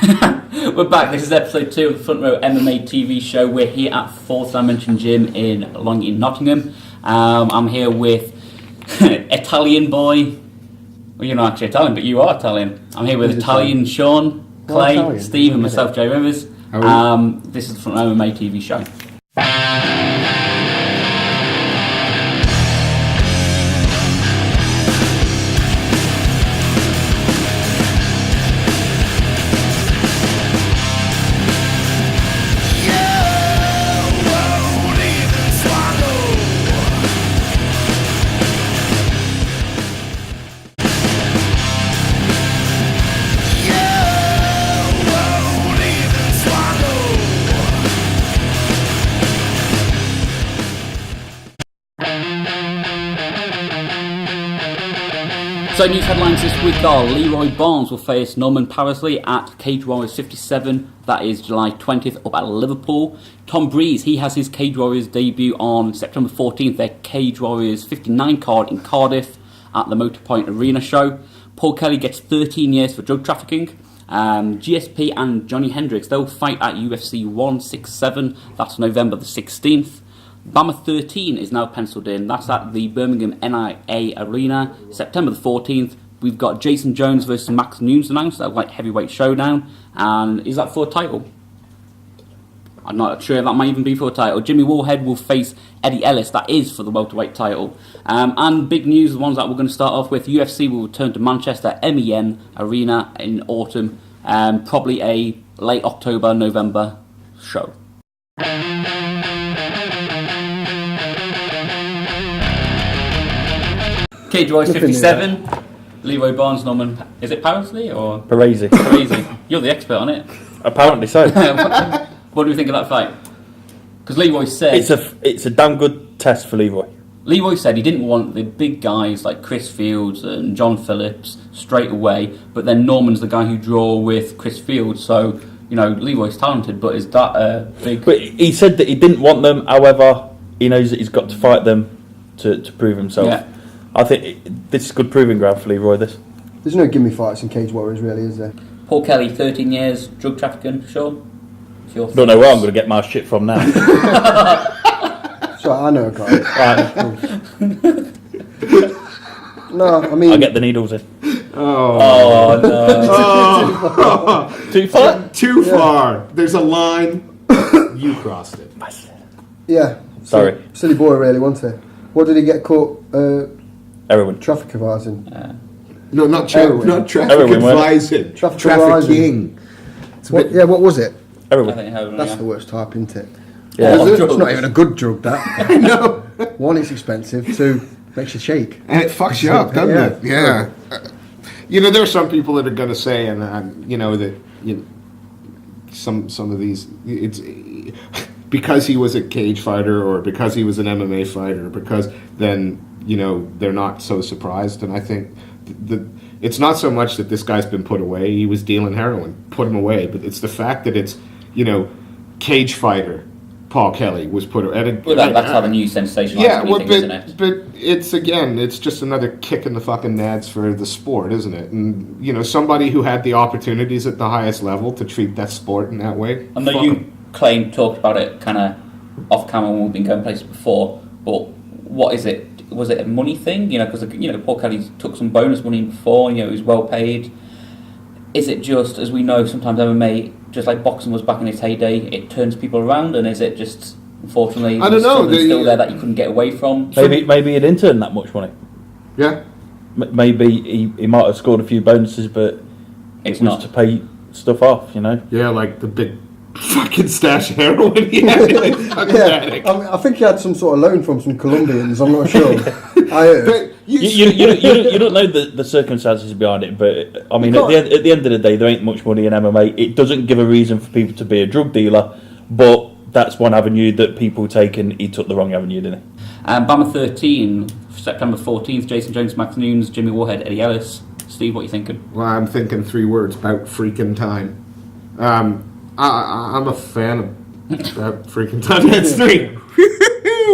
We're back. This is episode 2 of the Front Row MMA TV show. We're here at 4th Dimension Gym in Long Eaton, Nottingham. I'm here with Italian boy. Well, you're not actually Italian, but you are Italian. I'm here with Italian Sean, Clay, Steve, and myself, Jay Rivers. This is the Front Row MMA TV show. So news headlines this week are Leroy Barnes will face Norman Parsley at Cage Warriors 57, that is July 20th, up at Liverpool. Tom Breeze, he has his Cage Warriors debut on September 14th, their Cage Warriors 59 card in Cardiff at the Motorpoint Arena show. Paul Kelly gets 13 years for drug trafficking. GSP and Johnny Hendricks, they'll fight at UFC 167, that's November the 16th. Bama 13 is now penciled in. That's at the Birmingham NIA Arena, September the 14th. We've got Jason Jones versus Max Nunes announced, that like heavyweight showdown. And is that for a title? I'm not sure if that might even be for a title. Jimmy Warhead will face Eddie Ellis, that is for the welterweight title. And big news, the ones that we're going to start off with, UFC will return to Manchester MEN Arena in autumn. Probably a late October, November show. Cage Warriors 57, Leroy Barnes, Norman, is it Parsley or? Parisi. You're the expert on it. Apparently so. What do you think of that fight? Because Leroy said... It's a damn good test for Leroy. Leroy said he didn't want the big guys like Chris Fields and John Phillips straight away, but then Norman's the guy who draw with Chris Fields, so, you know, Leroy's talented, but is that a big... But he said that he didn't want them, however, he knows that he's got to fight them to prove himself. Yeah. I think this is good proving ground for Leroy, this. There's no gimme fights in Cage Warriors, really, is there? Paul Kelly, 13 years, drug trafficking, sure. Don't know where I'm going to get my shit from now. So I know a guy. Right. No, I mean... I get the needles in. Oh no. Too far? Too far. There's a line. You crossed it. Yeah. Sorry. Silly boy, really, wasn't he? What did he get caught? Heroin. Traffic advising. No, not traffic Heroin, advising. Trafficking. What was it? Heroin. That's the worst type, isn't it? Yeah. It's not even a good drug, that. No. One, it's expensive. Two, makes you shake. And it fucks you up, doesn't it? Yeah. You know, there are some people that are going to say, and you know that some of these, it's because he was a cage fighter or because he was an MMA fighter, because then, you know, they're not so surprised. And I think it's not so much that this guy's been put away. He was dealing heroin, put him away. But it's the fact that it's, you know, cage fighter Paul Kelly was put away. Well, that's how the new sensation isn't it? But it's just another kick in the fucking nads for the sport, isn't it? And, you know, somebody who had the opportunities at the highest level to treat that sport in that way. I know you talked about it kind of off camera when we've been going places before, but what is it? Was it a money thing? You know, because, you know, Paul Kelly took some bonus money before, you know, he was well paid. Is it just, as we know, sometimes MMA, just like boxing was back in its heyday, it turns people around, and is it just, unfortunately, I don't know, something still there that you couldn't get away from? Maybe he didn't turn that much money. Yeah. Maybe he might have scored a few bonuses, but it was not to pay stuff off, you know? Yeah, like the big fucking stash of heroin he had. I think he had some sort of loan from some Colombians, I'm not sure. I heard. You don't know the circumstances behind it, but I mean, at the end of the day, there ain't much money in MMA. It doesn't give a reason for people to be a drug dealer, but that's one avenue that people take, and he took the wrong avenue, didn't he? Bama 13, September 14th, Jason Jones, Max Nunes, Jimmy Warhead, Eddie Ellis. Steve, what are you thinking? Well, I'm thinking 3 words, about freaking time. I'm a fan of about freaking time. That's 3.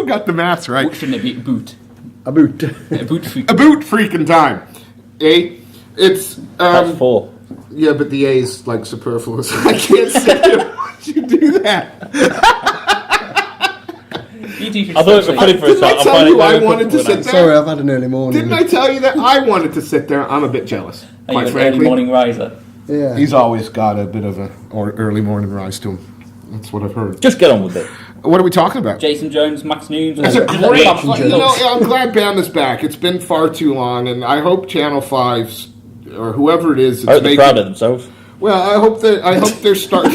Got the maths right. Shouldn't it be boot? A boot. A boot freaking A boot freaking time. It's That's 4. Yeah, but the A is like superfluous. I can't sit here and watch you do that. I thought it was funny for a Didn't I start. tell you I wanted to sit there? Sorry, I've had an early morning. Didn't I tell you that I wanted to sit there? I'm a bit jealous, Are you quite an frankly. early morning riser? Yeah. He's always got a bit of a early morning rise to him. That's what I've heard. Just get on with it. What are we talking about? Jason Jones, Max Nunes. It's a great. Jones. I'm glad Bama's back. It's been far too long, and I hope Channel 5's or whoever it is, I hope they're proud of themselves. Well, I hope they're starting.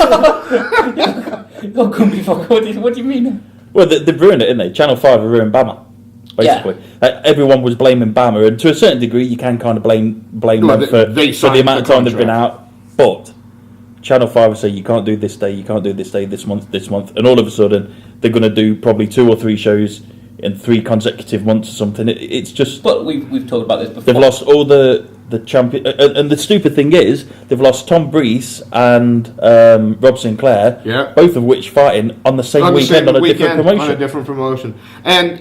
What do you mean? Well, they've ruined it, didn't they? Channel 5 have ruined Bama, basically. Everyone was blaming Bama, and to a certain degree, you can kind of blame them for the amount of time they've been out. But Channel 5 will say, you can't do this day, you can't do this day, this month, and all of a sudden, they're going to do probably 2 or 3 shows in 3 consecutive months or something. It's just... But we've talked about this before. They've lost all the champion... And the stupid thing is, they've lost Tom Breese and Rob Sinclair, both of which fighting on the same weekend on a different promotion. And,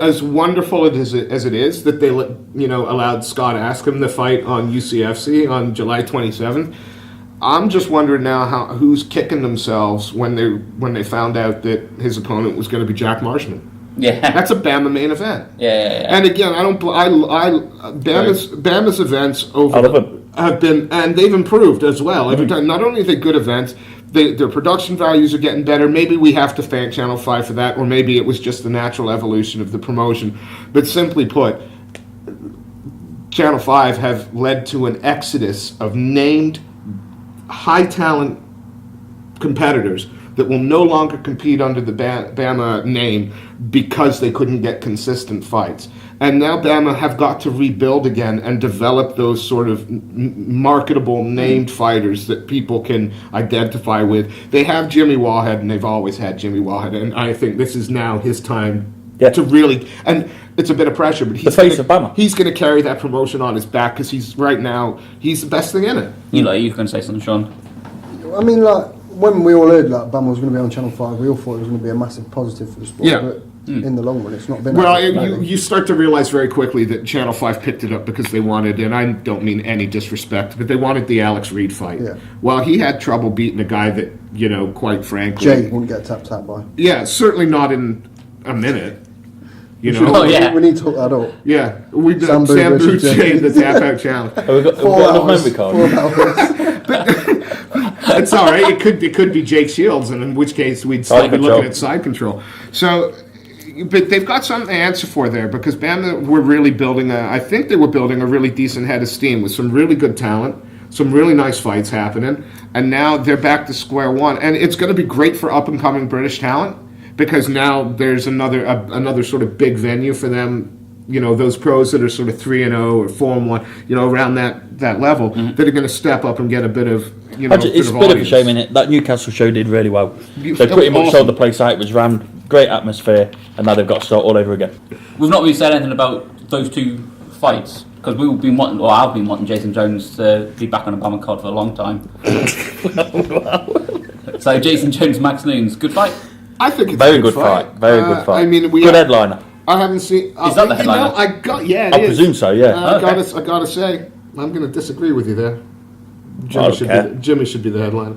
as wonderful as it is that they allowed Scott Askham to fight on UCFC on July 27th, I'm just wondering now who's kicking themselves when they found out that his opponent was going to be Jack Marshman. Yeah, that's a Bama main event. Yeah. And again, Bama's events have been, and they've improved as well. Every time, not only are they good events, their production values are getting better. Maybe we have to thank Channel 5 for that, or maybe it was just the natural evolution of the promotion. But simply put, Channel 5 have led to an exodus of named high talent competitors that will no longer compete under the Bama name because they couldn't get consistent fights. And now Bama have got to rebuild again and develop those sort of marketable named fighters that people can identify with. They have Jimmy Wallhead, and they've always had Jimmy Wallhead, and I think this is now his time to really... And it's a bit of pressure, but he's going to carry that promotion on his back because he's the best thing in it. You can say something, Sean. I mean, when we all heard Bama was going to be on Channel 5, we all thought it was going to be a massive positive for the sport. Yeah. But in the long run, it's not been. Well, you start to realize very quickly that Channel 5 picked it up because they wanted, and I don't mean any disrespect, but they wanted the Alex Reed fight. Yeah. Well, he had trouble beating a guy that, quite frankly... Jake wouldn't get tapped out by. Yeah, certainly not in a minute. We need to hook that up. Yeah, we did Sam Boots in the tap out challenge. We've got enough memory cards. It's all right. It could be Jake Shields, and in which case we'd still be looking at side control. So, but they've got something to answer for there because Bama were really building I think they were building a really decent head of steam with some really good talent, some really nice fights happening, and now they're back to square one. And it's going to be great for up and coming British talent because now there's another sort of big venue for them. Those pros that are sort of 3-0 or 4-1, around that level, that are going to step up and get a bit of, it's a bit of a shame, innit? That Newcastle show did really well. They pretty much sold the place out. It was rammed, great atmosphere, and now they've got to start all over again. We've not really said anything about those 2 fights because I've been wanting Jason Jones to be back on a Bama card for a long time. So Jason Jones, Max Nunes, good fight. I think it's very good fight. Very good fight. I mean, good headliner. I haven't seen. Is that the headliner? I presume so. Yeah. I gotta say, I'm going to disagree with you there. Jimmy should be the headliner.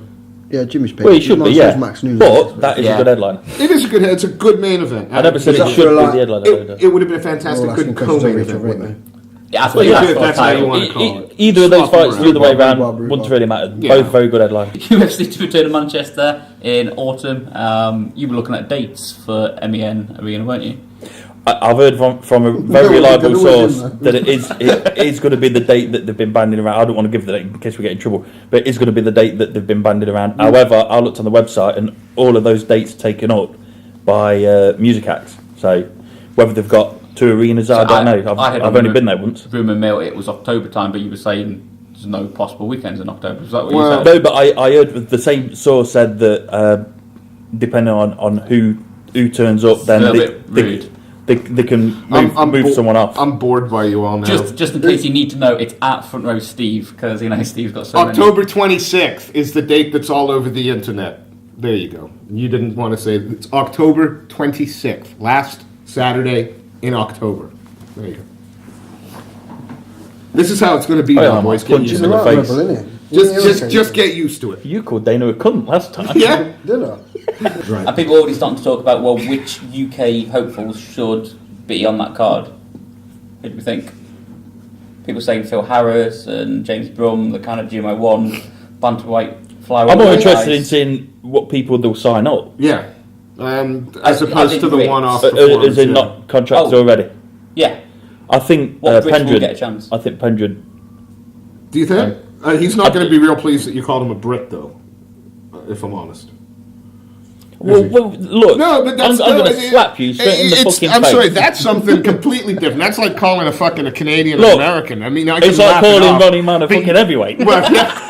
Yeah, Jimmy's picked. Well, he should be. Yeah, Max Nunes, but that is a good headliner. It is a good. It's a good main event. I never said it should be the headliner. It would have been a fantastic good co-main event, wouldn't it? Yeah, that's how you want to call it. Either of those fights the other way around wouldn't really matter. Both very good headliners. UFC to return to Manchester in autumn. You were looking at dates for MEN Arena, weren't you? I've heard from a very reliable source that it is going to be the date that they've been banding around. I don't want to give the date in case we get in trouble, but it is going to be the date that they've been banding around. However, I looked on the website and all of those dates taken up by music acts. So whether they've got 2 arenas, I don't know. I've only been there once. Rumour mill, it was October time, but you were saying there's no possible weekends in October. Is that what you said? No, but I heard the same source said that depending on who turns up, then they can move someone off. I'm bored by you all now. Just in case you need to know, it's at Front Row Steve because Steve's got so October 26th is the date that's all over the internet. There you go. You didn't want to say it. It's October 26th, last Saturday in October. There you go. This is how it's going to be now, boys. Punches in the face. Just get used to it. You called Dana a cunt last time. Yeah. Did I? Right. And people are already starting to talk about, well, which UK hopefuls should be on that card. Who do we think? People saying Phil Harris and James Brum, the kind of GMO1 bantamweight flyweight. I'm more interested in seeing what people they'll sign up. Yeah. As opposed to the Brits. one-off Is performance. it not contracted already? Yeah. I think What Brits will Pendred. get a chance? I think Pendred. Do you think? He's not going to be real pleased that you called him a Brit, though, if I'm honest. Well, look, No, but that's I'm going to slap you straight in the fucking I'm face. sorry, that's something completely different. That's like calling a Canadian Look, an American. I mean, I can It's like laugh it calling off. Ronnie Man a But- fucking heavyweight. Well, yeah.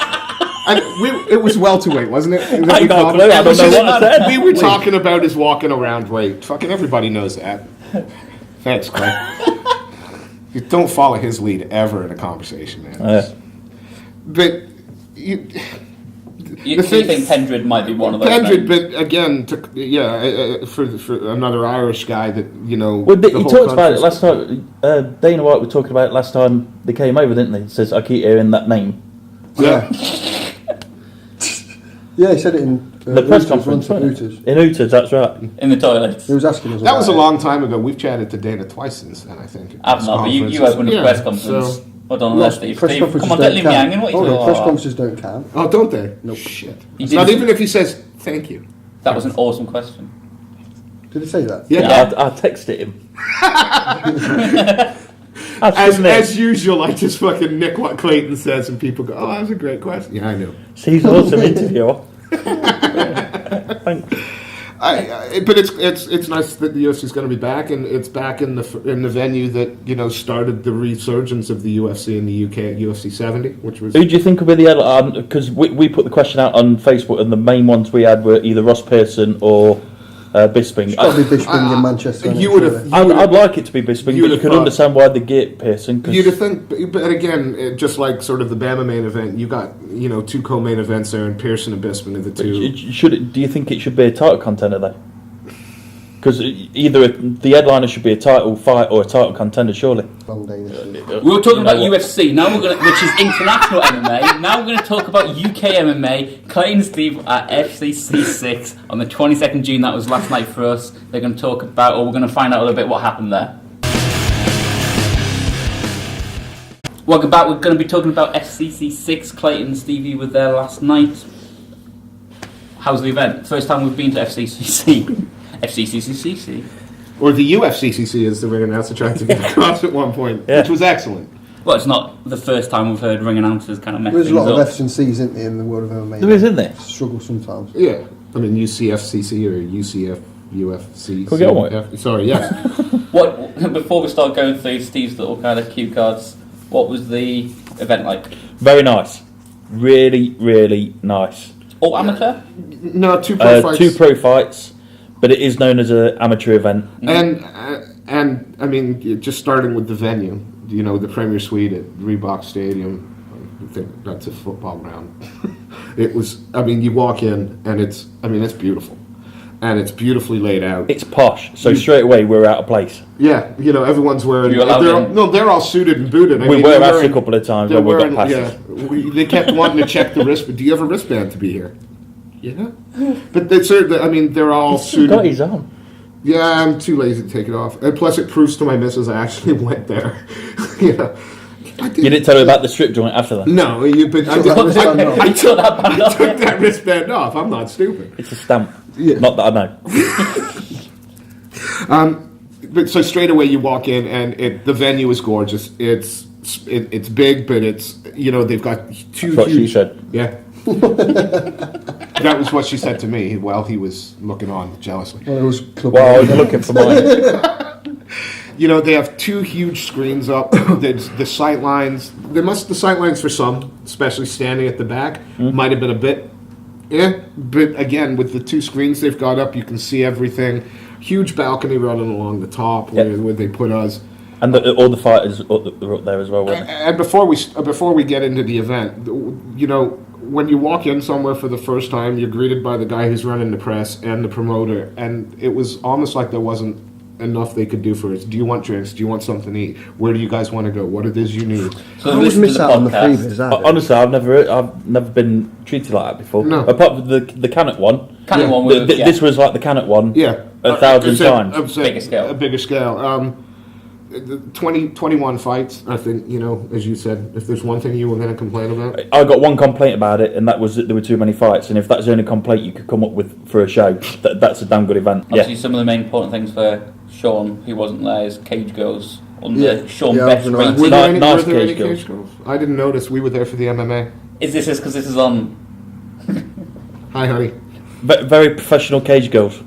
It was welterweight, wasn't it? Is that I we got called a clue. it? I don't know what I said. We were talking about his walking around weight. Fucking everybody knows that. Thanks, Clay. You don't follow his lead ever in a conversation, man. But You think Pendred might be one of those? Pendred, names? but again, for another Irish guy that Well, the he whole talked about it country's- last time. Dana White was talking about it last time they came over, didn't they? He says, I keep hearing that name. Yeah. Yeah, he said it in The press Hooters, conference, once at wasn't Hooters. it? In Hooters, that's right. In the toilets. He was asking us That about was a it. long time ago. We've chatted to Dana twice since then, I think. I've not, but you opened a press conference. Well done, Look, Steve. press Steve, conferences come on, don't don't leave me count. hanging. What are you Hold on, doing? press conferences don't count. Oh, don't they? Nope. Shit. You Not didn't- even if he says thank you. That was an awesome question. Did he say that? Yeah. I texted him. As usual, I just fucking nick what Clayton says, and people go, "Oh, that was a great question." Yeah, I know. He's an awesome interviewer. Thanks. But it's nice that the UFC is going to be back, and it's back in the venue that started the resurgence of the UFC in the UK at UFC 70, which was. Who do you think will be the other? Because we put the question out on Facebook, and the main ones we had were either Ross Pearson or Bisping. Probably Bisping in Manchester. You would have. I'd like it to be Bisping, but you could understand why they get Pearson. You'd have think, but again, just like sort of the Bama main event, you got two co-main events there, and Pearson and Bisping are the two. Do you think it should be a title contender though? Because either the headliner should be a title fight or a title contender, surely. Long day this week. We were talking about UFC, now we're going to, which is international MMA. Now we're going to talk about UK MMA. Clayton and Steve at FCC6 on the 22nd June. That was last night for us. They're going to talk about, or we're going to find out a little bit what happened there. Welcome back. We're going to be talking about FCC6. Clayton and Stevie were there last night. How's the event? First time we've been to FCCC. FCCC. Or the UFCCC, as the ring announcer tried to get across at one point, which was excellent. Well, it's not the first time we've heard ring announcers kind of mess There's a things lot of up. F's and C's in the world of MMA. There is, isn't there? Struggle sometimes. Yeah, I mean UCFCC or UCF, UFC. Can we get on with it? Sorry, yes. What before we start going through Steve's little kind of cue cards? What was the event like? Very nice. Really, really nice. All amateur? No, two pro fights. 2 pro fights, but it is known as an amateur event. And I mean, just starting with the venue, the Premier Suite at Reebok Stadium. I think that's a football ground. It was. I mean, you walk in and it's beautiful, and it's beautifully laid out. It's posh, so straight away we're out of place. Yeah, everyone's wearing. You allowed in? They're all suited and booted. We were asked a couple of times when we got passes. Yeah, they kept wanting to check the wristband. Do you have a wristband to be here? Yeah, but they're all He's still suited. got his on. Yeah, I'm too lazy to take it off. And plus, it proves to my missus I actually went there. I did. You didn't tell her about the strip joint after that? No, but I took that band off. took that wristband off. I'm not stupid. It's a stamp. Yeah. Not that I know. But so straight away you walk in and the venue is gorgeous. It's big, but it's they've got two. That's what she said. Yeah. That was what she said to me while he was looking on jealously. Well, it was Well, I was looking for mine. They have 2 huge screens up. There's the sight lines. The sight lines for some, especially standing at the back, might have been a bit. Yeah, but again, with the 2 screens they've got up, you can see everything. Huge balcony running along the top where they put us. And all the fighters are up there as well, weren't they? And before we get into the event, when you walk in somewhere for the first time, you're greeted by the guy who's running the press and the promoter, and it was almost like there wasn't enough they could do for us. Do you want drinks? Do you want something to eat? Where do you guys want to go? What it is you need? So I always listen to miss the out on the podcast. freebies. Honestly, I've never been treated like that before. No. Apart from the Canuck one. Canuck one was, This was like the Canuck one. Yeah, 1,000 times. I would say Bigger scale. A bigger scale. 21 fights. I think, as you said, if there's one thing you were going to complain about, I got one complaint about it, and that was that there were too many fights. And if that's the only complaint you could come up with for a show, that's a damn good event. Obviously, some of the main important things for Sean, who wasn't there, is cage girls under Yeah. Sean Yeah, best I was gonna rating. were there any, Nice were there any cage girls. cage girls? I didn't notice. We were there for the MMA. Is this because this is on? Hi, honey. Very professional cage girls.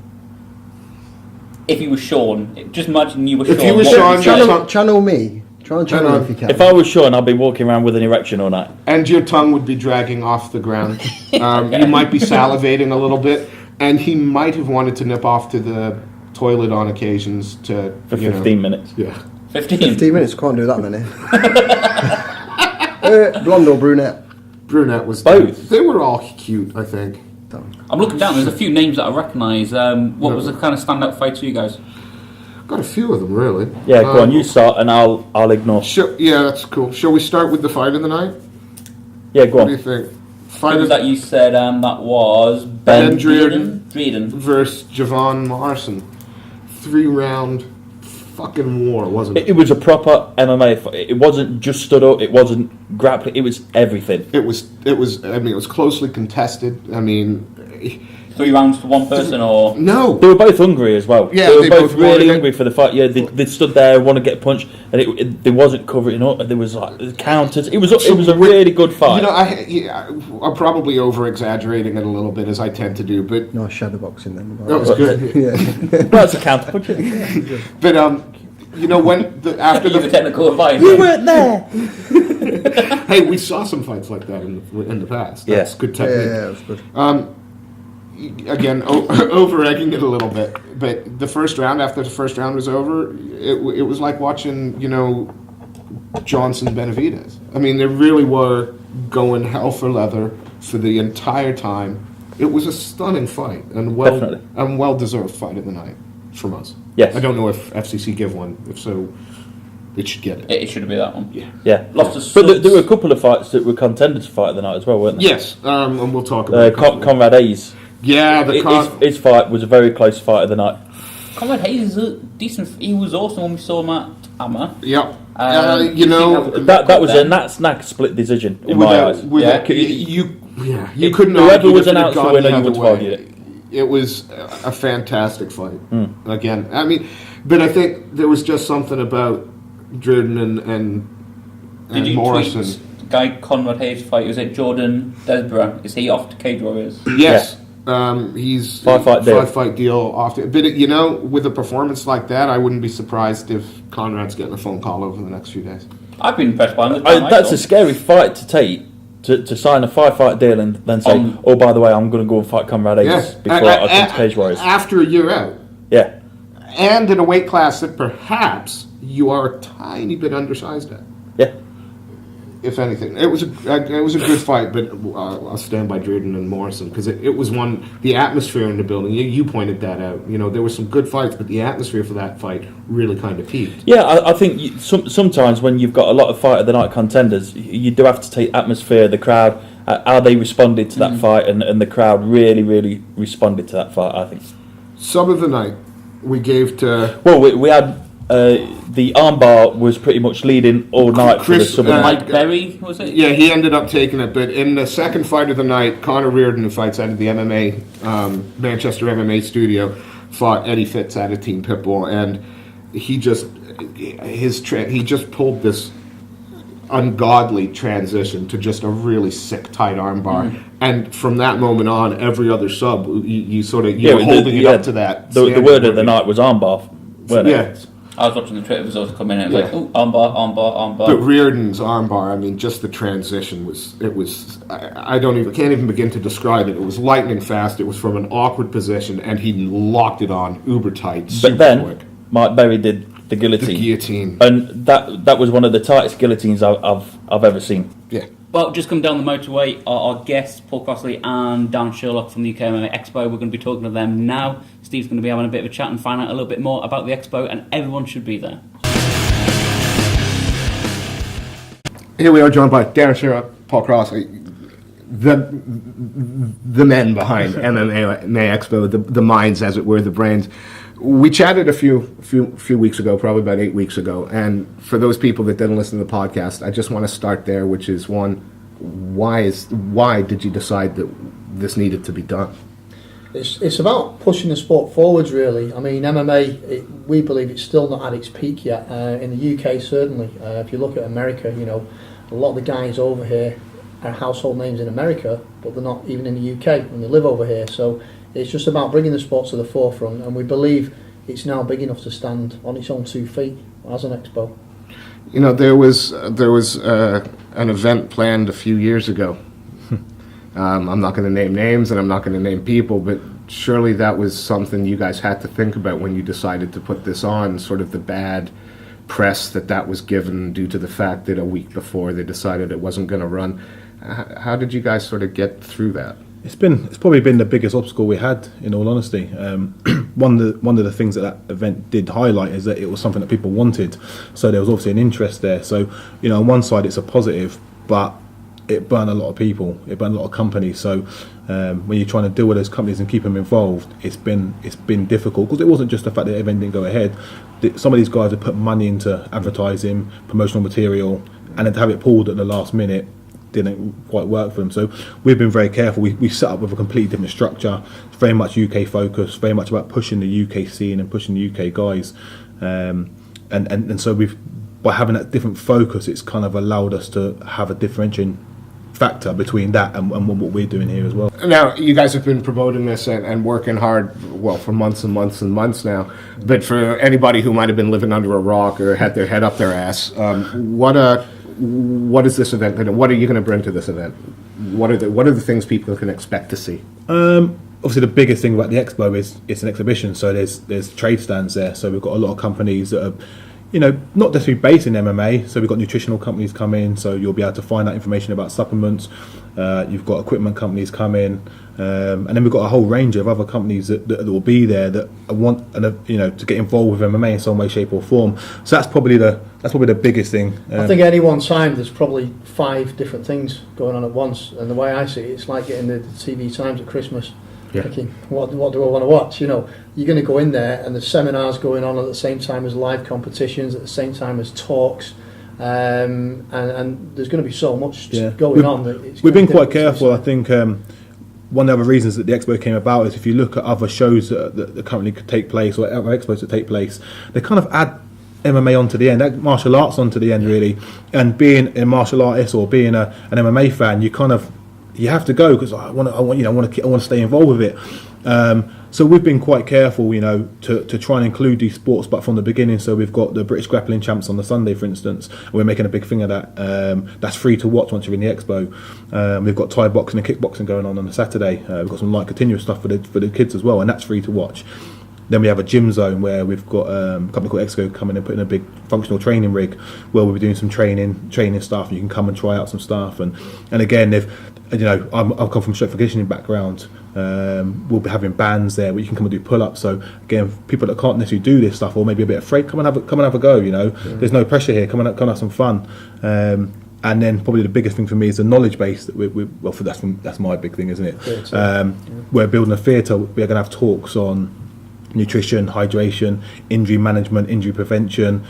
If you were Sean, just imagine you were If Sean. you were what Sean, would you just- say? Channel me. Try and channel Channel. if you can. If I was Sean, I'd be walking around with an erection all night. And your tongue would be dragging off the ground. You might be salivating a little bit, and he might have wanted to nip off to the toilet on occasions to For 15 minutes. Yeah. 15. 15 minutes, can't do that many. Blonde or brunette? Brunette was Both. They were all cute, I think. I'm looking down. There's a few names that I recognise. What was the kind of standout fight to you guys? Got a few of them, really. Yeah, go on, you start, and I'll ignore. Yeah, that's cool. Shall we start with the fight of the night? Yeah, go What do you on. think? Who Fight was of that you said that was Ben Drearden. Drearden. versus Javon Morrison. 3-round fucking war, wasn't it? It was a proper MMA fight. It wasn't just stood up. It wasn't grappling. It was everything. It was. I mean, it was closely contested. I mean, 3 rounds for one person, or no. They were both hungry as well. Yeah, they were they both both wanted really it. hungry for the fight. Yeah, they stood there, want to get punched, and they wasn't covering up. There was like counters. It was a really good fight. You know, I'm probably over exaggerating it a little bit, as I tend to do, but No, shadowboxing then. that was good. Yeah. Well, it's a counter punch. Yeah. But when after give the the technical advice. You weren't there. hey, we saw some fights like that in the past. That's Yeah. good Yeah, technique. it was good. Again, over egging it a little bit, but the first round, after the first round was over, it was like watching, Johnson Benavidez. I mean, they really were going hell for leather for the entire time. It was a stunning fight and Definitely. well deserved fight of the night from us. Yes. I don't know if FCC give one. If so, it should get it. It should be that one. Yeah. Yeah. Lots of But subs. there were a couple of fights that were contenders to fight of the night as well, weren't there? Yes, and we'll talk about Conrad Hayes. Yeah, His fight was a very close fight of the night. Conrad Hayes is a decent. He was awesome when we saw him at Hammer. Yep. That was a knack split decision in my eyes. Yeah. You couldn't. Whoever argue was it announced the could've winner, gone you the would other argue way. it. It was a fantastic fight. Again, I mean, but I think there was just something about Drearden and Did you Morrison. tweet the guy Conrad Hayes fight? Was it Jordan Desborough? Is he off to Cage Warriors? Yes. He's 5-fight deal. off. But with a performance like that, I wouldn't be surprised if Conrad's getting a phone call over the next few days. I've been impressed by him. That's a scary fight to take. To sign a 5-fight deal and then say, oh, by the way, I'm going to go and fight Conrad Hayes before I come to Cage Warriors. After a year out. Yeah. And in a weight class that perhaps you are a tiny bit undersized at. Yeah. If anything, it was a good fight, but I'll stand by Drearden and Morrison because it was the atmosphere in the building. You pointed that out. There were some good fights, but the atmosphere for that fight really kind of peaked. Yeah, I think sometimes when you've got a lot of fight of the night contenders, you do have to take atmosphere, the crowd, how they responded to that fight, and the crowd really, really responded to that fight, I think. Some of the night we gave to... Well, we had... the armbar was pretty much leading all night for the sub of the night. Mike Berry, was it? Yeah, he ended up taking it, but in the second fight of the night, Conor Reardon, who fights out of the MMA, Manchester MMA studio, fought Eddie Fitz out of Team Pitbull, and he just pulled this ungodly transition to just a really sick tight armbar, and from that moment on, every other sub, you were holding it up to that. The word of the night was armbar, wasn't it? Yeah. I was watching the Twitter results come in and it was like, oh, armbar. But Reardon's armbar, I mean, just the transition I can't even begin to describe it. It was lightning fast. It was from an awkward position, and he locked it on uber tight, super But then quick. Mike Berry did the guillotine. The guillotine. And that was one of the tightest guillotines I've ever seen. Yeah. Well, just come down the motorway are our guests, Paul Crossley and Darren Sherlock from the UK MMA Expo. We're going to be talking to them now. Steve's going to be having a bit of a chat and find out a little bit more about the Expo, and everyone should be there. Here we are, joined by Darren Sherlock, Paul Crossley, the men behind MMA Expo, the minds, as it were, the brains. We chatted a few weeks ago, probably about 8 weeks ago, and for those people that didn't listen to the podcast, I just want to start there, which is one, why did you decide that this needed to be done? It's about pushing the sport forwards, really. I mean, MMA, we believe it's still not at its peak yet. In the UK, certainly. If you look at America, you know, a lot of the guys over here are household names in America, but they're not even in the UK when they live over here. So it's just about bringing the sport to the forefront, and we believe it's now big enough to stand on its own 2 feet as an expo. You know, there was an event planned a few years ago. I'm not going to name names and I'm not going to name people, but surely that was something you guys had to think about when you decided to put this on, sort of the bad press that was given due to the fact that a week before they decided it wasn't going to run. How did you guys sort of get through that? It's probably been the biggest obstacle we had, in all honesty. One of the things that event did highlight is that it was something that people wanted, so there was obviously an interest there. So, you know, on one side it's a positive, but it burned a lot of people, it burned a lot of companies. So when you're trying to deal with those companies and keep them involved, it's been difficult, because it wasn't just the fact that the event didn't go ahead. Some of these guys have put money into advertising, promotional material, and then to have it pulled at the last minute didn't quite work for them. So we've been very careful. We set up with a completely different structure. It's very much UK focused, very much about pushing the UK scene and pushing the UK guys. And so by having that different focus, it's kind of allowed us to have a differentiating factor between that and what we're doing here as well. Now, you guys have been promoting this and working hard, well, for months and months and months now. But for anybody who might have been living under a rock or had their head up their ass, what is this event? What are you going to bring to this event? What are the things people can expect to see? Obviously, the biggest thing about the expo is it's an exhibition, so there's trade stands there. So we've got a lot of companies that are, you know, not necessarily based in MMA. So we've got nutritional companies come in, so you'll be able to find out information about supplements. You've got equipment companies come in, and then we've got a whole range of other companies that will be there that want, you know, to get involved with MMA in some way, shape, or form. So that's probably the biggest thing. I think at any one time there's probably 5 different things going on at once, and the way I see it, it's like getting the TV Times at Christmas. Yeah. Thinking, what do I want to watch? You know, you're going to go in there and there's seminars going on at the same time as live competitions, at the same time as talks, and there's going to be so much going on. We've been quite careful. I think one of the other reasons that the expo came about is if you look at other shows that currently could take place, or other expos that take place, they kind of add MMA onto the end, add martial arts onto the end, really. And being a martial artist or being an MMA fan, you have to go because I want to stay involved with it. So we've been quite careful, you know, to try and include these sports, but from the beginning. So we've got the British Grappling Champs on the Sunday, for instance. And we're making a big thing of that. That's free to watch once you're in the expo. We've got Thai boxing and kickboxing going on a Saturday. We've got some light continuous stuff for the kids as well, and that's free to watch. Then we have a gym zone where we've got a company called Exco coming and putting a big functional training rig where we'll be doing some training stuff. And you can come and try out some stuff. And again, I've come from strength and conditioning background. We'll be having bands there where you can come and do pull-ups. So again, people that can't necessarily do this stuff or maybe a bit afraid, come and have a go. You know, There's no pressure here. Come and have some fun. And then probably the biggest thing for me is the knowledge base that that's my big thing, isn't it? We're building a theatre. We're going to have talks on nutrition, hydration, injury management, injury prevention,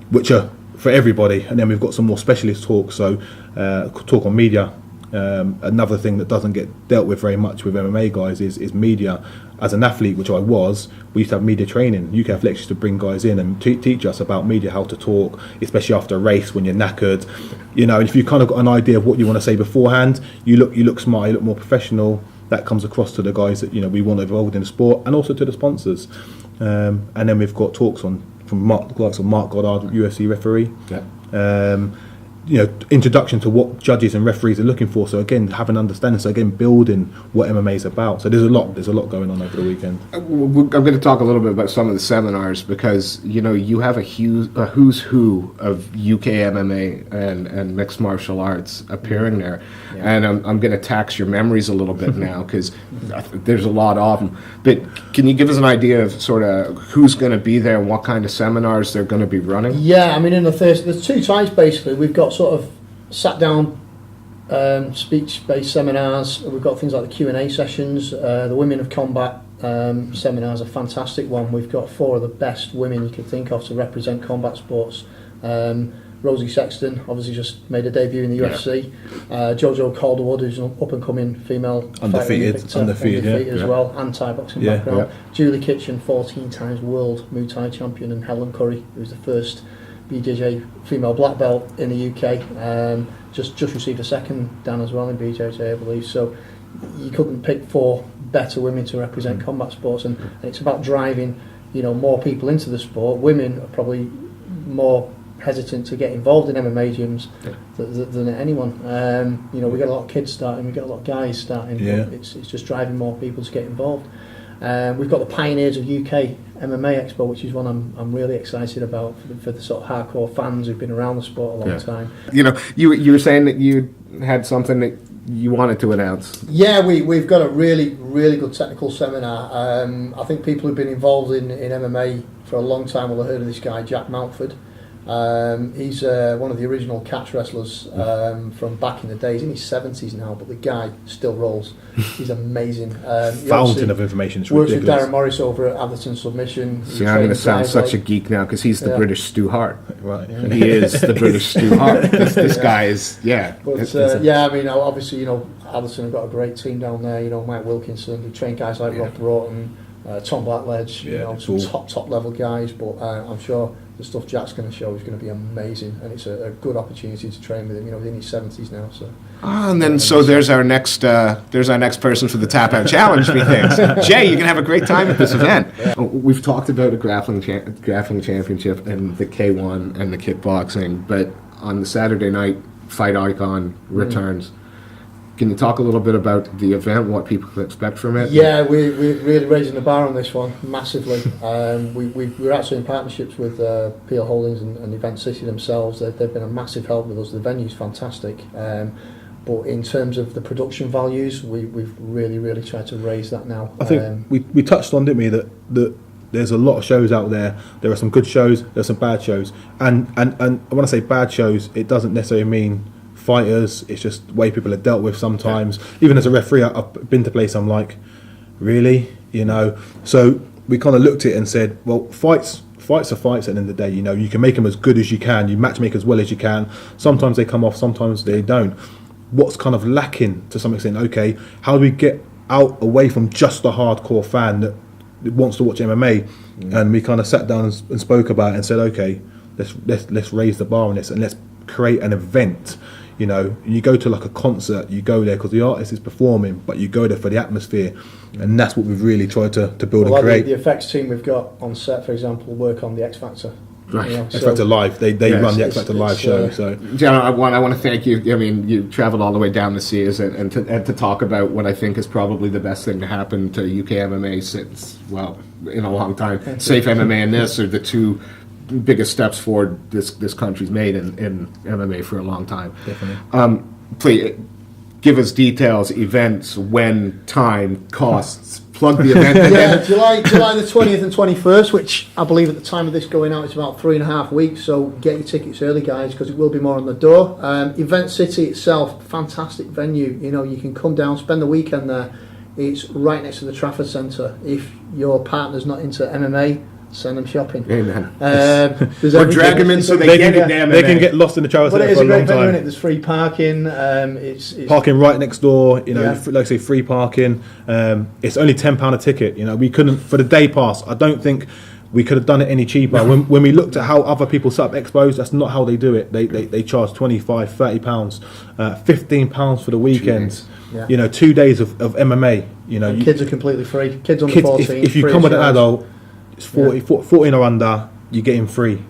which are for everybody. And then we've got some more specialist talks. So talk on media. Another thing that doesn't get dealt with very much with MMA guys is media. As an athlete, which I was, we used to have media training. UK Athletics used to bring guys in and teach us about media, how to talk, especially after a race when you're knackered. You know, if you've kind of got an idea of what you want to say beforehand, you look smart, you look more professional. That comes across to the guys that, you know, we want involved in the sport, and also to the sponsors. And then we've got talks from Mark Goddard, UFC referee. Yeah. introduction to what judges and referees are looking for. So again, have an understanding. So again, building what MMA is about. So there's a lot going on over the weekend. I'm going to talk a little bit about some of the seminars because you have a who's who of UK MMA and mixed martial arts appearing there, and I'm going to tax your memories a little bit now because there's a lot of them. But can you give us an idea of sort of who's going to be there and what kind of seminars they're going to be running? Yeah, I mean, there's two types basically. We've got sort of sat down speech-based seminars. We've got things like the Q&A sessions. The Women of Combat seminars are a fantastic one. We've got 4 of the best women you could think of to represent combat sports. Rosie Sexton obviously just made a debut in the UFC. Jojo Calderwood, who's an up-and-coming female undefeated as well, and Thai boxing background. Julie Kitchen, 14 times world Muay Thai champion, and Helen Curry, who's the first BJJ female black belt in the UK. Just received a second Dan as well in BJJ, I believe. So you couldn't pick 4 better women to represent combat sports, and it's about driving more people into the sport. Women are probably more hesitant to get involved in MMA gyms than anyone. We get a lot of kids starting, we get a lot of guys starting. But it's just driving more people to get involved. We've got the Pioneers of UK MMA Expo, which is one I'm really excited about for the sort of hardcore fans who've been around the sport a long time. You were saying that you had something that you wanted to announce. Yeah, we've got a really good technical seminar. I think people who've been involved in MMA for a long time will have heard of this guy, Jack Mountford. He's one of the original catch wrestlers from back in the days. In his 70s now, but the guy still rolls. He's amazing. Fountain of information. It's works ridiculous. with Darren Morris over at Atherton Submission. See, I'm going to sound such a geek now because he's the British Stu Hart. Right. Yeah. He is the British Stu Hart. This guy is, But I mean, obviously, Atherton have got a great team down there. Mike Wilkinson, who trained guys like Rob Broughton, Tom Blackledge. Some top level guys. But I'm sure the stuff Jack's going to show is going to be amazing, and it's a good opportunity to train with him. He's in his 70s now, so. And then there's our next person for the Tap Out Challenge. Methinks. Jay, you're going to have a great time at this event. We've talked about a grappling championship and the K1 and the kickboxing, but on the Saturday night, Fight Icon returns. Can you talk a little bit about the event, what people can expect from it? Yeah, we're really raising the bar on this one massively. We're actually in partnerships with PL Holdings and Event City themselves. They've been a massive help with us. The venue's fantastic. But in terms of the production values, we've really tried to raise that now. I think we touched on, didn't we, that there's a lot of shows out there. There are some good shows, there's some bad shows. And when I say bad shows, it doesn't necessarily mean fighters, it's just the way people are dealt with sometimes. Even as a referee, I've been to place, I'm like, really? So we kind of looked at it and said, well, fights are fights at the end of the day. You can make them as good as you can, you matchmake as well as you can. Sometimes they come off, sometimes they don't. What's kind of lacking to some extent, okay, how do we get out away from just the hardcore fan that wants to watch MMA? And we kind of sat down and spoke about it and said, okay, let's raise the bar on this and let's create an event. You go to like a concert, you go there because the artist is performing, but you go there for the atmosphere, and that's what we've really tried to build and create. The effects team we've got on set, for example, work on the X Factor. Right. X Factor Live, they run the X Factor Live show. So, John, I want to thank you. I mean, you travelled all the way down to see us and to talk about what I think is probably the best thing to happen to UK MMA since, in a long time. Safe MMA and this are the two biggest steps forward this country's made in MMA for a long time. Definitely. Please give us details, events, when, time, costs. Plug the event. July the 20th and 21st, which I believe at the time of this going out, it's about 3.5 weeks. So get your tickets early, guys, because it will be more on the door. Event City itself, fantastic venue. You can come down, spend the weekend there. It's right next to the Trafford Centre. If your partner's not into MMA, send them shopping. Amen. We're dragging them in so they can get lost in the Trafford Centre for a long time. There's free parking. It's parking right next door. Like I say, free parking. It's only £10 a ticket. We couldn't for the day pass. I don't think we could have done it any cheaper. When we looked at how other people set up expos, that's not how they do it. They charge £25, £30, £15 for the weekends. Yeah. 2 days of MMA. Kids are completely free. Kids under 14. If you come with an adult, it's 14 or under, you get him free.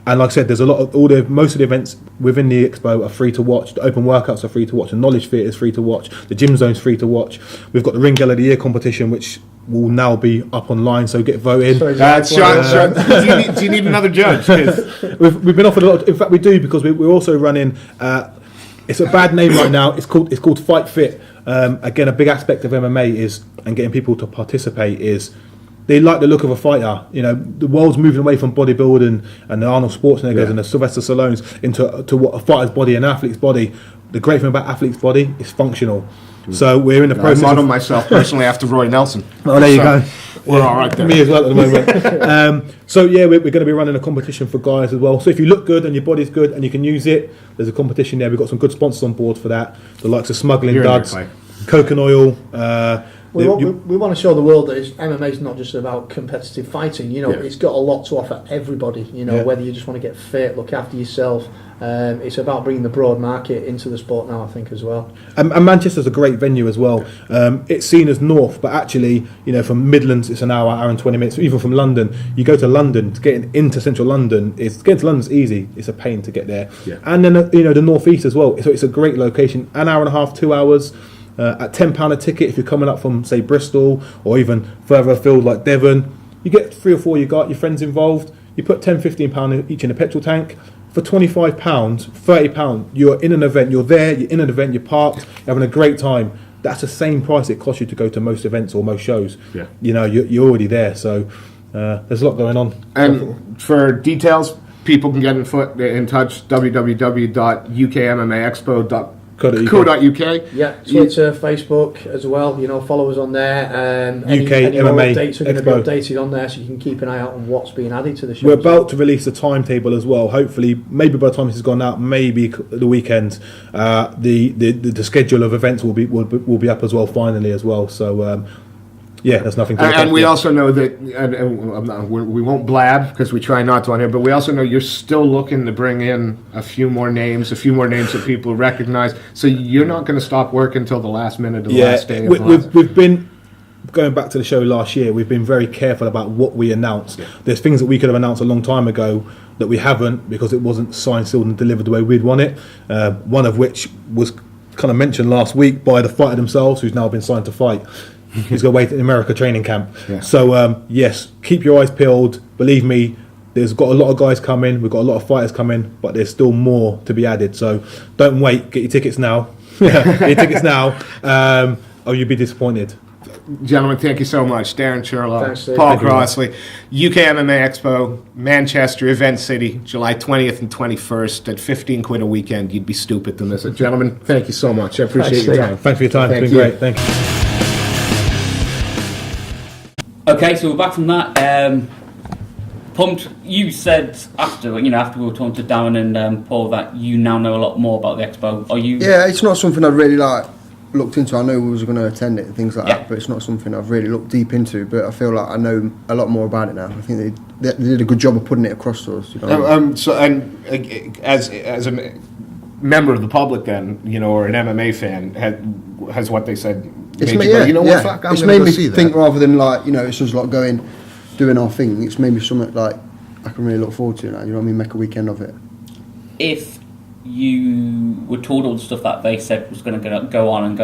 And like I said, there's a lot of most of the events within the expo are free to watch. The open workouts are free to watch. The knowledge theatre is free to watch. The gym zone's free to watch. We've got the Ring Girl of the Year competition, which will now be up online. So get voting. Sean, do you need another judge? We've been offered a lot. In fact, we do, because we're also running. It's a bad name right now. It's called Fight Fit. Again, a big aspect of MMA is, and getting people to participate is, they like the look of a fighter. You know, the world's moving away from bodybuilding and the Arnold Schwarzeneggers and the Sylvester Stallones into what a fighter's body, an athlete's body. The great thing about athlete's body is functional. So we're in the process. I model myself personally after Roy Nelson. Oh, there you go. We're all right there. Me as well at the moment. So yeah, we're going to be running a competition for guys as well. So if you look good and your body's good and you can use it, there's a competition there. We've got some good sponsors on board for that. The likes of Smuggling Duds, Coconut Oil. We want to show the world that MMA is not just about competitive fighting. You know, it's got a lot to offer everybody. You know, whether you just want to get fit, look after yourself. It's about bringing the broad market into the sport now, I think, as well. And Manchester's a great venue as well. It's seen as north, but actually, you know, from Midlands it's an hour and 20 minutes. Even from London, you go to London, to get into central London, getting to London's easy. It's a pain to get there. Yeah. And then you know, the northeast as well. So it's a great location. An hour and a half, 2 hours. At £10 a ticket, if you're coming up from, say, Bristol or even further afield like Devon, you get 3 or 4 you got your friends involved. You put £10-15 each in a petrol tank. For £25, £30, you're in an event. You're there. You're in an event. You're parked. You're having a great time. That's the same price it costs you to go to most events or most shows. Yeah. You know, you're already there. So there's a lot going on. And for details, people can get in touch. www.ukmmaexpo.co.uk. Yeah, Twitter, Facebook as well. You know, follow us on there. UK MMA updates are going to be Expo. updated on there, so you can keep an eye out on what's being added to the show. We're about to release the timetable as well. Hopefully, maybe by the time this has gone out, maybe the weekend, the schedule of events will be up as well. Finally, as well. So. Yeah, there's nothing to and we also know that, and we won't blab because we try not to on here, but we also know you're still looking to bring in a few more names that people recognize. So you're not going to stop work until the last minute of the last day. We've been, going back to the show last year, we've been very careful about what we announce. Yeah. There's things that we could have announced a long time ago that we haven't because it wasn't signed, sealed and delivered the way we'd want it. One of which was kind of mentioned last week by the fighter themselves, who's now been signed to fight. He's got to wait in America training camp. Yeah. So, yes, keep your eyes peeled. Believe me, there's got a lot of guys coming. We've got a lot of fighters coming, but there's still more to be added. So don't wait. Get your tickets now. Get your tickets now. Or you'll be disappointed. Gentlemen, thank you so much. Darren, Sherlock, thanks, Paul Crossley, UK MMA Expo, Manchester, Event City, July 20th and 21st at 15 quid a weekend. You'd be stupid to miss it. Gentlemen, thank you so much. I appreciate your time. Thanks for your time. It's been great. Thank you. Okay, so we're back from that. Pumped. You said after we were talking to Darren and Paul that you now know a lot more about the expo. Are you? Yeah, it's not something I've really looked into. I know we was going to attend it and things like that, but it's not something I've really looked deep into. But I feel like I know a lot more about it now. I think they did a good job of putting it across to us. You know? So, and as a member of the public, then or an MMA fan, has what they said. It's made me think rather than it's just like doing our thing. It's maybe something like I can really look forward to now. You know what I mean? Make a weekend of it. If you were told all the stuff that they said was going to go on and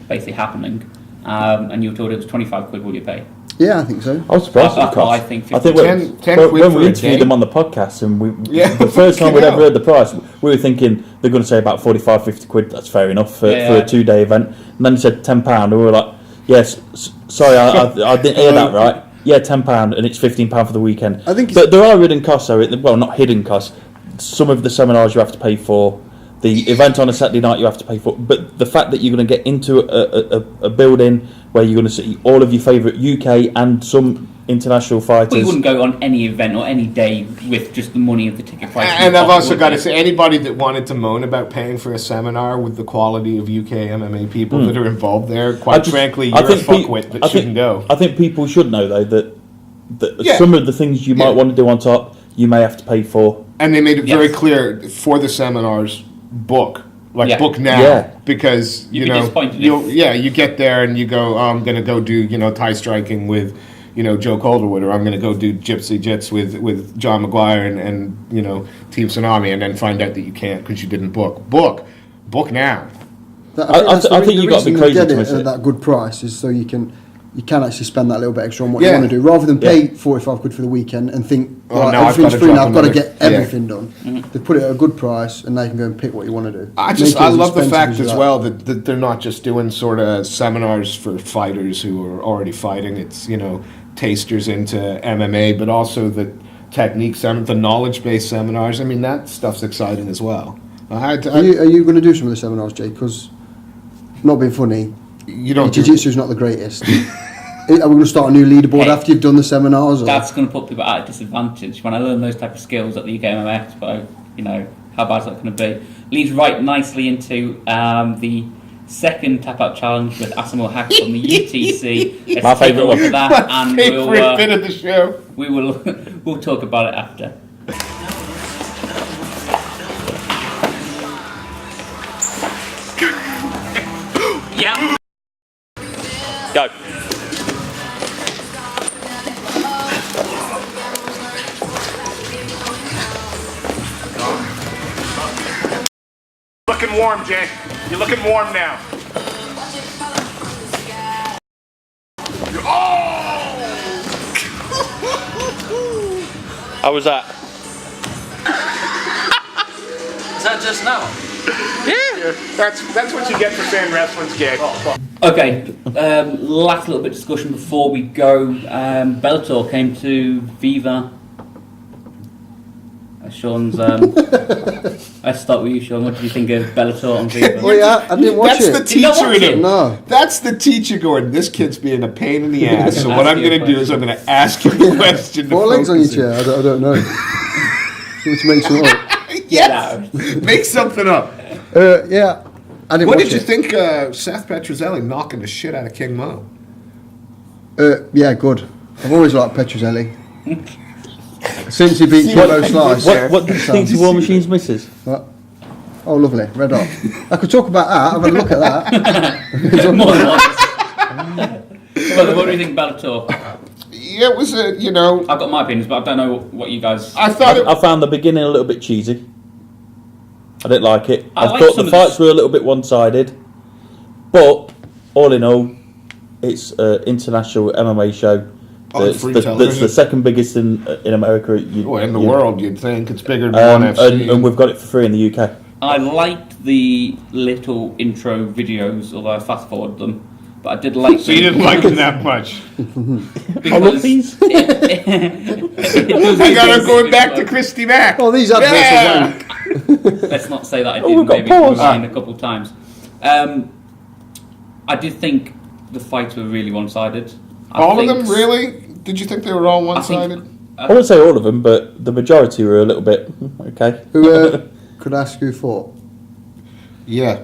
basically happening, and you were told it was 25 quid, will you pay? Yeah, I think so. I was surprised. I think when we interviewed them on the podcast, and the first time we'd ever heard the price, we were thinking they're going to say about 45, 50 quid. That's fair enough for a 2-day event. And then he said £10, and we were like, yes, sorry, I didn't hear that right. Yeah, £10, and it's £15 for the weekend. I think but there are hidden costs. Well, not hidden costs. Some of the seminars you have to pay for. The event on a Saturday night you have to pay for. But the fact that you're going to get into a building where you're going to see all of your favourite UK and some international fighters. We wouldn't go on any event or any day with just the money of the ticket price. And I've also got to say, anybody that wanted to moan about paying for a seminar with the quality of UK MMA people that are involved there, quite frankly, you're a fuckwit that shouldn't go. I think people should know, though, that some of the things you might want to do on top, you may have to pay for. And they made it very clear for the seminars, book now, because you get there and you go, I'm going to go do Thai striking with Joe Calderwood, or I'm going to go do Gypsy Jits with John McGuire and Team Tsunami, and then find out that you can't because you didn't book. Book now. I think you got to be crazy to miss it. At that good price is so you can actually spend that little bit extra on what you want to do, rather than pay 45 quid for the weekend and think, everything's free now, I've got to get everything done. They put it at a good price, and now you can go and pick what you want to do. I love the fact as well that they're not just doing sort of seminars for fighters who are already fighting. It's tasters into MMA, but also the technique, the knowledge-based seminars. I mean, that stuff's exciting as well. Are you going to do some of the seminars, Jay? Because, not being funny, Jiu-Jitsu's not the greatest. Are we going to start a new leaderboard after you've done the seminars? That's going to put people at a disadvantage. When I learn those type of skills at the UK MMA Expo, how bad is that going to be? Leads right nicely into the second tap-out challenge with Asim Ul Haq from the UTC. My favourite one. For that, and favorite bit of the show. We'll talk about it after. Yeah. Go. Looking warm, Jay. You're looking warm now. How was that? Is that just now? Yeah, that's what you get for saying wrestling's gay. Okay, last little bit of discussion before we go. Bellator came to Viva. Sean's. Let's start with you, Sean. What did you think of Bellator on Viva? Well, yeah, I didn't watch it. That's the teacher in him. No. That's the teacher, Gordon. This kid's being a pain in the ass. So what I'm going to do is I'm going to ask you a question. Four legs on your chair? I don't know. Let's make some up. Yes. Make something up. Yeah. I didn't What watch did you it. think Seth Petrozelli knocking the shit out of King Mo? Yeah, good. I've always liked Petrozelli. Since he beat Kilo Slice. What do you think the War Machine's misses? What? Oh, lovely. Red hot. I could talk about that. Have a look at that. More than once. Well, what do you think Bellator? Yeah, it was I've got my opinions, but I don't know what you guys. I found the beginning a little bit cheesy. I didn't like it. I I like thought some the of the fights were a little bit one-sided. But, all in all, it's an international MMA show. That's free that's television. the second biggest in America. in the world, you'd think. It's bigger than one FC. And we've got it for free in the UK. I liked the little intro videos, although I fast forwarded them. But I did like. So you didn't like them that much. I love these. I got him going back to Christy Mack. Oh, these adverts are wank. Let's not say that I Oh, didn't. we've got Maybe pause. rewind a couple of times. I did think the fights were really one-sided. All of them, really? Did you think they were all one-sided? I wouldn't say all of them, but the majority were a little bit okay. Who could ask who fought? Yeah,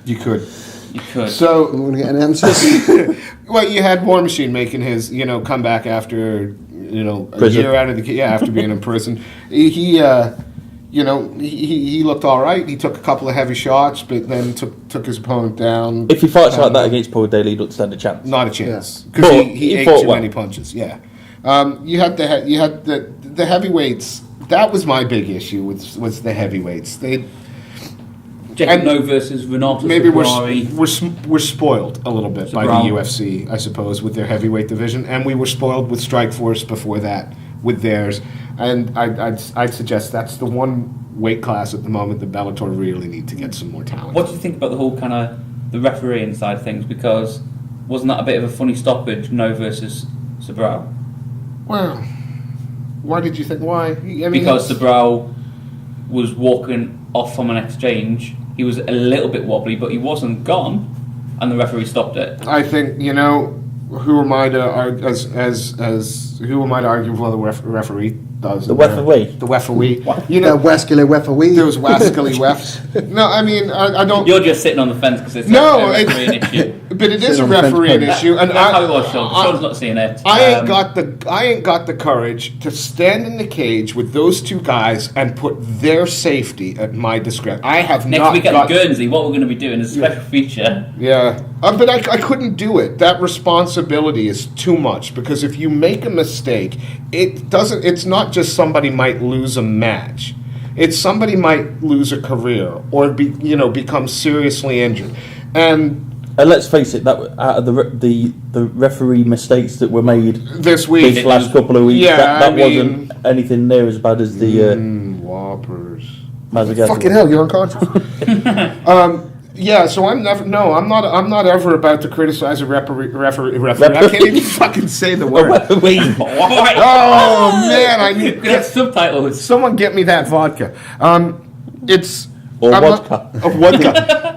you could. You could. So, I'm going to get any answers. well, you had War Machine making his, comeback after, a Prison. year out of after being in prison. He looked all right. He took a couple of heavy shots, but then took his opponent down. If he fights like that against Paul Daly, he doesn't stand a chance. Not a chance, Yeah. because But he ate fought too many punches. Yeah, you had the heavyweights. That was my big issue was the heavyweights. Jacob No versus Renato Maybe Zabrari. we're spoiled a little bit by the UFC, I suppose, with their heavyweight division, and we were spoiled with Strikeforce before that with theirs. And I'd suggest that's the one weight class at the moment that Bellator really need to get some more talent. What do you think about the whole kind of the refereeing side of things? Because wasn't that a bit of a funny stoppage, No versus Zabrari? Well, why did you think why? Because Zabrari was walking off from an exchange. He was a little bit wobbly, but he wasn't gone, and the referee stopped it. I think who am I to argue who am I to argue for the referee does The referee. The referee. Wascally referee. Those wascally refs. No, I mean I don't. You're just sitting on the fence because it's No, a refereeing issue. but it is a refereeing issue, and that's how it was, Sean. Sean's not seeing it. I ain't got the courage to stand in the cage with those two guys and put their safety at my discretion. I have Next not week at got Guernsey, what we're going to be doing is a special feature. Yeah, but I couldn't do it. That responsibility is too much, because if you make a mistake, it's not just somebody might lose a match. It's somebody might lose a career or become seriously injured. And let's face it, that out of the referee mistakes that were made this week, this last couple of weeks, that wasn't anything near as bad as the Whoppers. Fucking hell, you're unconscious. Yeah, so I'm not ever about to criticize a referee. I can't even fucking say the word. Oh man, I need subtitles. Someone get me that vodka. vodka.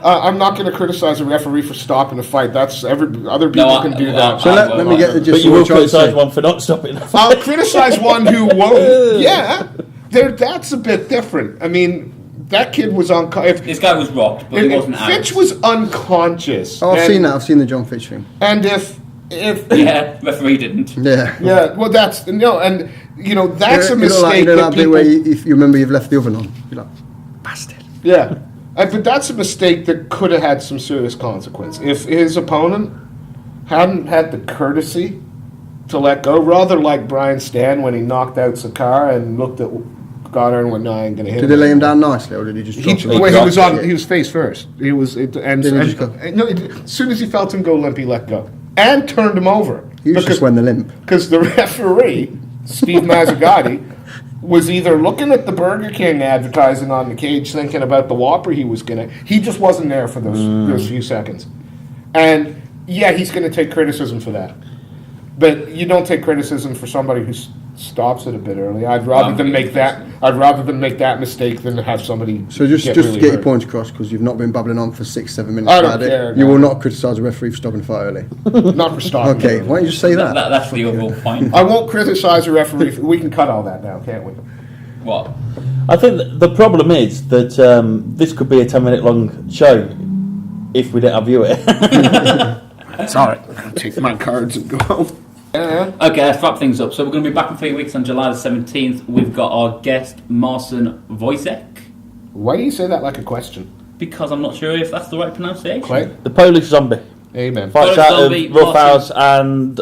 I'm not going to criticize a referee for stopping a fight. That's other people can do that. So let me get the gist. But you will criticise one for not stopping. I'll criticize one who won't. Yeah, that's a bit different. I mean, that kid was unconscious. This guy was rocked, but he wasn't out. Fitch was unconscious. Oh, I've seen that. I've seen the John Fitch thing. And if referee didn't. Yeah. Well, that's a mistake. That bit where if you remember you've left the oven on, you're like, bastard. Yeah, but that's a mistake that could have had some serious consequence. If his opponent hadn't had the courtesy to let go, rather like Brian Stan when he knocked out Sakara and looked at Goddard and went, "No, I ain't going to hit him." Did they lay him down nicely, or did he just? He was face first. He was, as soon as he felt him go limp, he let go and turned him over. He was just when the limp, because the referee, Steve Mazzagatti, was either looking at the Burger King advertising on the cage, thinking about the Whopper he just wasn't there for those few seconds. And yeah, he's going to take criticism for that. But you don't take criticism for somebody who stops it a bit early. I'd rather than make that mistake than have somebody. So just really to get hurt. your points across, because you've not been babbling on for 6-7 minutes. I don't care. You will not criticise a referee for stopping a fight early. Not for stopping. Okay, why don't you just say that? That's the overall point. I won't criticise a referee. We can cut all that now, can't we? What? I think the problem is that this could be a 10-minute long show if we didn't have you here. Sorry, I'll take my cards and go. Okay, let's wrap things up. So we're going to be back in 3 weeks on July the 17th. We've got our guest, Marcin Wojcik. Why do you say that like a question? Because I'm not sure if that's the right pronunciation. Clay? The Polish Zombie. Amen. Fights out of Roughhouse and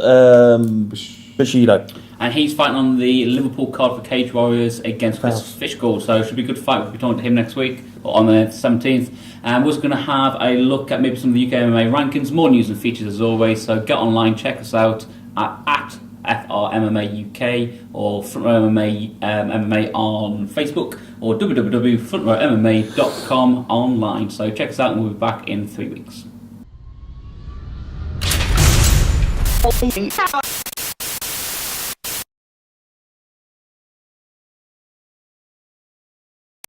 Bushido. And he's fighting on the Liverpool card for Cage Warriors against Chris Fishgold. So it should be a good fight. We'll be talking to him next week, or on the 17th. And we're just going to have a look at maybe some of the UK MMA rankings. More news and features as always. So get online, check us out at FRMMA UK or Front Row MMA on Facebook or www.frontrowmma.com online. So check us out and we'll be back in 3 weeks.